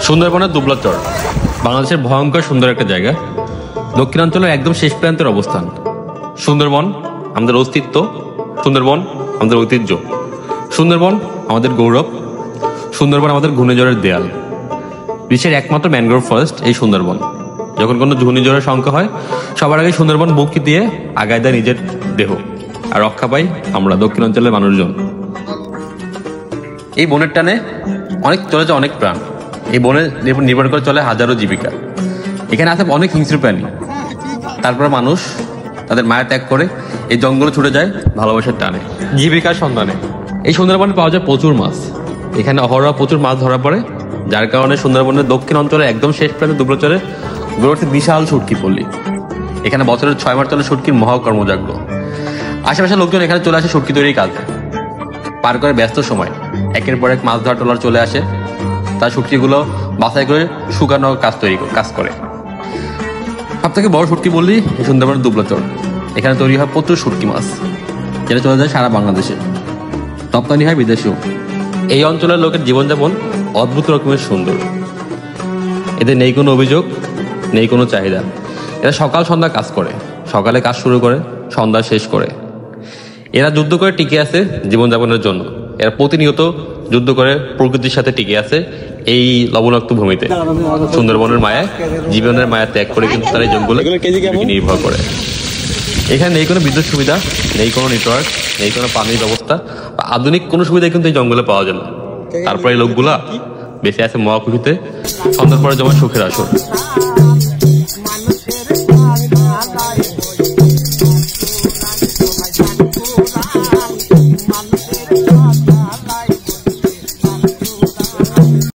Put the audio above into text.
সুন্দরবনের দুবলা চর বাংলাদেশের ভয়ঙ্কর সুন্দর একটা জায়গা। দক্ষিণাঞ্চলের একদম শেষ প্রান্তের অবস্থান। সুন্দরবন আমাদের অস্তিত্ব, সুন্দরবন আমাদের ঐতিহ্য, সুন্দরবন আমাদের গৌরব, সুন্দরবন আমাদের ঘূর্ণিঝড়ের দেয়াল। বিশ্বের একমাত্র ম্যানগ্রোভ ফরেস্ট এই সুন্দরবন। যখন কোনো ঘূর্ণিঝড়ের সংখ্যা হয়, সবার আগে সুন্দরবন মুক্তি দিয়ে আগায় দেয় নিজের দেহ, আর রক্ষা পাই আমরা দক্ষিণাঞ্চলের মানুষজন। এই বনের টানে চলে যায় অনেক প্রাণ। এই বনে নির্ভর করে চলে হাজারো জীবিকা। এখানে আছে অনেক হিংস্র প্রাণী। তারপরে মানুষ তাদের মায়া ত্যাগ করে এই জঙ্গলে ছুটে যায় ভালোবাসার টানে, জীবিকার সন্ধানে। এই সুন্দরবনে পাওয়া যায় প্রচুর মাছ। এখানে অহরহ প্রচুর মাছ ধরা পড়ে, যার কারণে সুন্দরবনের দক্ষিণ অঞ্চলে একদম শেষ প্রান্তে দুবলাচরে গড়ে ওঠে বিশাল শুটকি পল্লী। এখানে বছরের 6 মাস চলে শুটকির মহাকর্মযজ্ঞ। আশেপাশের লোকজন এখানে চলে আসে শুটকি তৈরির কাজে। পার করে ব্যস্ত সময় একের পর এক মাছ ধরা ট্রলার চলে আসে, তার শুটকিগুলো বাছাই করে শুকানো কাজ করে। সব থেকে বড় শুটকি বললি এই সুন্দরবনের দুবলাচর। এখানে তৈরি হয় প্রচুর শুটকি মাছ, যেটা চলে যায় সারা বাংলাদেশে, রপ্তানি হয় বিদেশেও। এই অঞ্চলের লোকের জীবনযাপন অদ্ভুত রকমের সুন্দর। এদের নেই কোনো অভিযোগ, নেই কোনো চাহিদা। এরা সকাল সন্ধ্যা কাজ করে, সকালে কাজ শুরু করে, সন্ধ্যা শেষ করে। এরা যুদ্ধ করে টিকে আছে জীবনযাপনের জন্য। এরা প্রতিনিয়ত যুদ্ধ করে প্রকৃতির সাথে টিকে আছে এই লবণাক্ত ভূমিতে। সুন্দরবনের মায়ায়, জীবনের মায়া ত্যাগ করে কিন্তু তারা এই জঙ্গলে নির্ভর করে। এখানে নেই কোনো বিদ্যুৎ সুবিধা, নেই কোনো নেটওয়ার্ক, নেই কোনো পানির ব্যবস্থা বা আধুনিক কোনো সুবিধা কিন্তু এই জঙ্গলে পাওয়া যায় না। তারপরে এই লোকগুলা বেঁচে আছে মহাকুঠিতে, সন্ধ্যার পরে জমা সুখের আসর।